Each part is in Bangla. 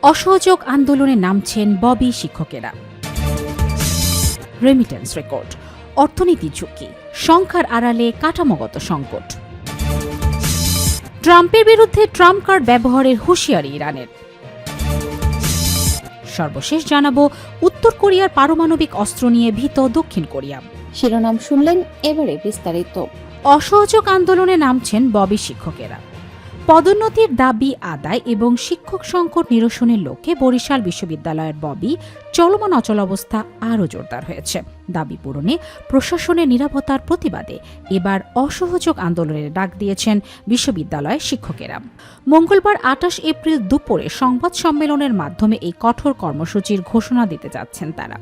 অসহযোগ আন্দোলনে নামছেন ববি শিক্ষকেরা। রেমিটেন্স রেকর্ড, অর্থনীতি ঝুঁকি, সংখ্যার আড়ালে কাঠামোগত সংকট। ট্রাম্পের বিরুদ্ধে ট্রাম্প কার্ড ব্যবহারের হুঁশিয়ারি ইরানের। সর্বশেষ জানাবো উত্তর কোরিয়ার পারমাণবিক অস্ত্র নিয়ে ভীত দক্ষিণ কোরিয়া। শিরোনাম শুনলেন, এবারে বিস্তারিত। অসহযোগ আন্দোলনে নামছেন ববি শিক্ষকেরা। পদোন্নতির দাবি আদায় এবং শিক্ষক সংকট নিরসনের লক্ষ্যে বরিশাল বিশ্ববিদ্যালয়ের ববি চলমান অচলাবস্থা আরও জোরদার হয়েছে। দাবি পূরণে প্রশাসনের নীরবতার প্রতিবাদে এবার অসহযোগ আন্দোলনের ডাক দিয়েছেন বিশ্ববিদ্যালয়ের শিক্ষকেরা। মঙ্গলবার ২৮ এপ্রিল দুপুরে সংবাদ সম্মেলনের মাধ্যমে এই কঠোর কর্মসূচির ঘোষণা দিতে যাচ্ছেন তারা।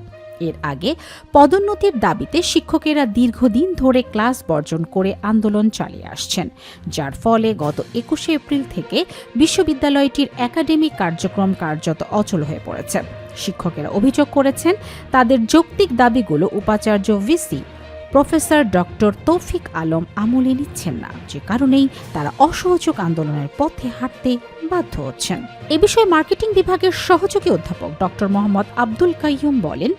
এর আগে পদোন্নতির দাবিতে শিক্ষকেরা দীর্ঘদিন ধরে ক্লাস বর্জন করে আন্দোলন চালিয়ে আসছেন, যার ফলে গত ২১ এপ্রিল থেকে বিশ্ববিদ্যালয়টির একাডেমিক কার্যক্রম কার্যত অচল হয়ে পড়েছে। শিক্ষকেরা অভিযোগ করেছেন তাদের যৌক্তিক দাবিগুলো উপাচার্য ভিসি প্রফেসর ডক্টর তৌফিক আলম আমলে নিচ্ছেন না, যে কারণেই তারা অসহযোগ আন্দোলনের পথে হাঁটতে বাধ্য হচ্ছেন। এ বিষয়ে মার্কেটিং বিভাগের সহযোগী অধ্যাপক ডক্টর মোহাম্মদ আব্দুল কাইয়ুম বলেন,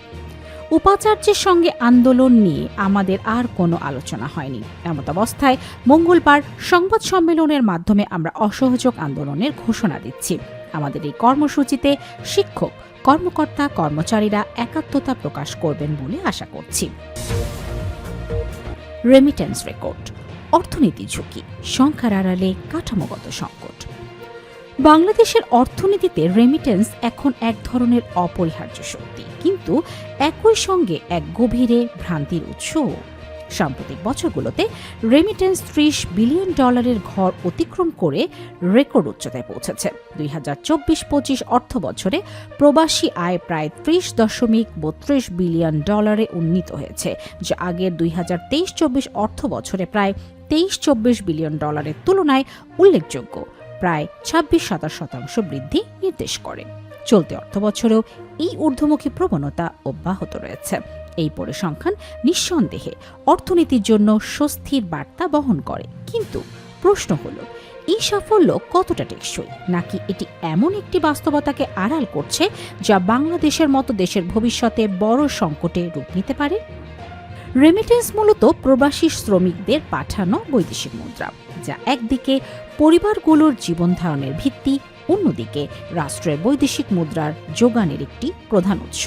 উপাচার্যের সঙ্গে আন্দোলন নিয়ে আমাদের আর কোনো আলোচনা হয়নি। এমত অবস্থায় মঙ্গলবার সংবাদ সম্মেলনের মাধ্যমে আমরা অসহযোগ আন্দোলনের ঘোষণা দিচ্ছি। আমাদের এই কর্মসূচিতে শিক্ষক, কর্মকর্তা, কর্মচারীরা একাত্মতা প্রকাশ করবেন বলে আশা করছি। রেমিটেন্স রেকর্ড, অর্থনীতি ঝুঁকি, সংখ্যার আড়ালে কাঠামোগত সংকট। বাংলাদেশের অর্থনীতিতে রেমিটেন্স এখন এক ধরনের অপরিহার্য শক্তি, কিন্তু একই সঙ্গে এক গভীরে ভ্রান্তির উৎস। সাম্প্রতিক বছরগুলোতে রেমিটেন্স $30 বিলিয়ন ঘর অতিক্রম করে রেকর্ড উচ্চতায় পৌঁছেছে। 2024-25 অর্থ বছরে প্রবাসী আয় প্রায় $30.32 বিলিয়ন উন্নীত হয়েছে, যা আগের 2023-24 অর্থ বছরে প্রায় $23-24 বিলিয়ন তুলনায় উল্লেখযোগ্য প্রায় 26-27% বৃদ্ধি নির্দেশ করে। চলতি অর্থবছরেও এই ঊর্ধ্বমুখী প্রবণতা অব্যাহত রয়েছে। এই পরিসংখ্যান নিঃসন্দেহে অর্থনীতির জন্য স্বস্তির বার্তা বহন করে, কিন্তু প্রশ্ন হলো, এই সাফল্য কতটা টেকসই, নাকি এটি এমন একটি বাস্তবতাকে আড়াল করছে যা বাংলাদেশের মতো দেশের ভবিষ্যতে বড় সংকটে রূপ নিতে পারে? রেমিটেন্স মূলত প্রবাসী শ্রমিকদের পাঠানো বৈদেশিক মুদ্রা, যা একদিকে পরিবারগুলোর জীবন ধারণের ভিত্তি, অন্যদিকে রাষ্ট্রের বৈদেশিক মুদ্রার যোগানের একটি প্রধান উৎস।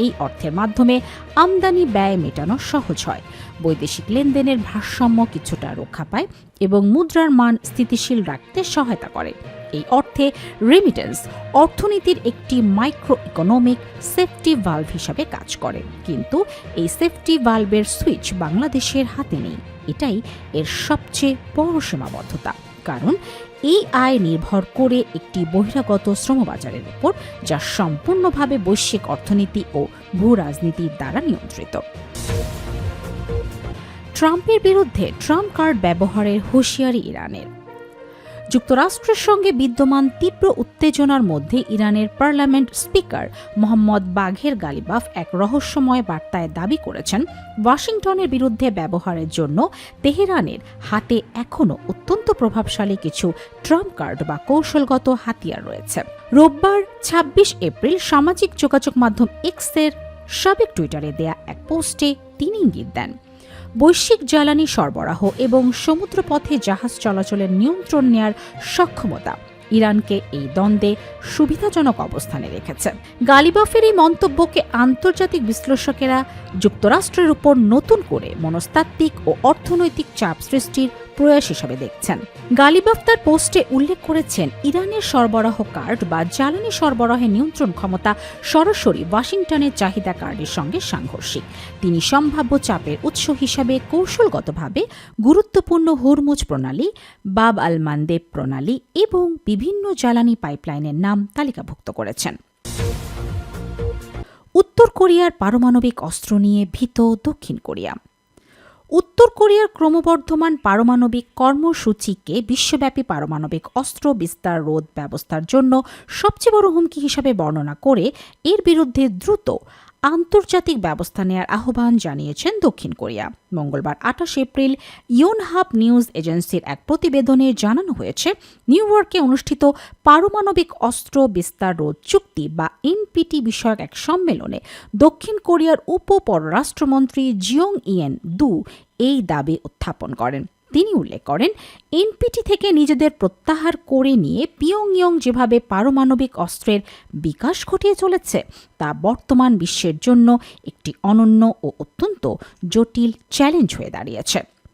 এই অর্থের মাধ্যমে আমদানি ব্যয় মেটানো সহজ হয়, বৈদেশিক লেনদেনের ভারসাম্য কিছুটা রক্ষা পায় এবং মুদ্রার মান স্থিতিশীল রাখতে সহায়তা করে। এই অর্থে রেমিটেন্স অর্থনীতির একটি মাইক্রো ইকোনমিক সেফটি ভালভ হিসাবে কাজ করে, কিন্তু এই সেফটি ভালভের সুইচ বাংলাদেশের হাতে নেই। এটাই এর সবচেয়ে বড় সীমাবদ্ধতা, কারণ এই আয় নির্ভর করে একটি বহিরাগত শ্রমবাজারের উপর, যা সম্পূর্ণভাবে বৈশ্বিক অর্থনীতি ও ভূ রাজনীতির দ্বারা নিয়ন্ত্রিত। ট্রাম্পের বিরুদ্ধে ট্রাম্প কার্ড ব্যবহারের হুঁশিয়ারি ইরানের। যুক্তরাষ্ট্রের সঙ্গে বিদ্যমান তীব্র উত্তেজনার মধ্যে ইরানের পার্লামেন্ট স্পিকার মোহাম্মদ বাঘের গালিবাফ এক রহস্যময় বার্তায় দাবি করেছেন ওয়াশিংটনের বিরুদ্ধে ব্যবহারের জন্য তেহরানের হাতে এখনও অত্যন্ত প্রভাবশালী কিছু ট্রাম্প কার্ড বা কৌশলগত হাতিয়ার রয়েছে। রোববার ২৬ এপ্রিল সামাজিক যোগাযোগ মাধ্যম এক্সের সাবেক টুইটারে দেয়া এক পোস্টে তিনি ইঙ্গিত দেন, বৈশ্বিক জ্বালানি সরবরাহ এবং সমুদ্রপথে জাহাজ চলাচলের নিয়ন্ত্রণ নেয়ার সক্ষমতা ইরানকে এই দ্বন্দ্বে সুবিধাজনক অবস্থানে রেখেছে। গালিবাফের এই মন্তব্যকে আন্তর্জাতিক বিশ্লেষকেরা যুক্তরাষ্ট্রের উপর নতুন করে মনস্তাত্ত্বিক ও অর্থনৈতিক চাপ সৃষ্টির প্রয়াস হিসাবে দেখছেন। গালিবাফ তার পোস্টে উল্লেখ করেছেন, ইরানের সরবরাহ কার্ড বা জ্বালানি সরবরাহের নিয়ন্ত্রণ ক্ষমতা সরাসরি ওয়াশিংটনের চাহিদা কার্ডের সঙ্গে সাংঘর্ষিক। তিনি সম্ভাব্য চাপের উৎস হিসাবে কৌশলগতভাবে গুরুত্বপূর্ণ হরমুজ প্রণালী, বাব আল মানদেব প্রণালী এবং বিভিন্ন জ্বালানি পাইপলাইনের নাম তালিকাভুক্ত করেছেন। উত্তর কোরিয়ার পারমাণবিক অস্ত্র নিয়ে ভীত দক্ষিণ কোরিয়া। উত্তর কোরিয়ার ক্রমবর্ধমান পারমাণবিক কর্মসূচিকে বিশ্বব্যাপী পারমাণবিক অস্ত্র বিস্তার রোধ ব্যবস্থার জন্য সবচেয়ে বড় হুমকি হিসাবে বর্ণনা করে এর বিরুদ্ধে দ্রুত আন্তর্জাতিক ব্যবস্থা নেয়ার আহ্বান জানিয়েছেন দক্ষিণ কোরিয়া। মঙ্গলবার ২৮ এপ্রিল ইয়োনহাপ নিউজ এজেন্সির এক প্রতিবেদনে জানানো হয়েছে, নিউ ইয়র্কে অনুষ্ঠিত পারমাণবিক অস্ত্র বিস্তার রোধ চুক্তি বা এনপিটি বিষয়ক এক সম্মেলনে দক্ষিণ কোরিয়ার উপপররাষ্ট্রমন্ত্রী জিওং ইয়েন দু এই দাবি উত্থাপন করেন। তিনি উল্লেখ করেন, এনপিটি থেকে নিজেদের প্রত্যাহার করে নিয়ে পিয়ংইয়ং যেভাবে পারমাণবিক অস্ত্রের বিকাশ ঘটিয়ে চলেছে তা বর্তমান বিশ্বের জন্য একটি অনন্য ও অত্যন্ত জটিল চ্যালেঞ্জ হয়ে দাঁড়িয়েছে।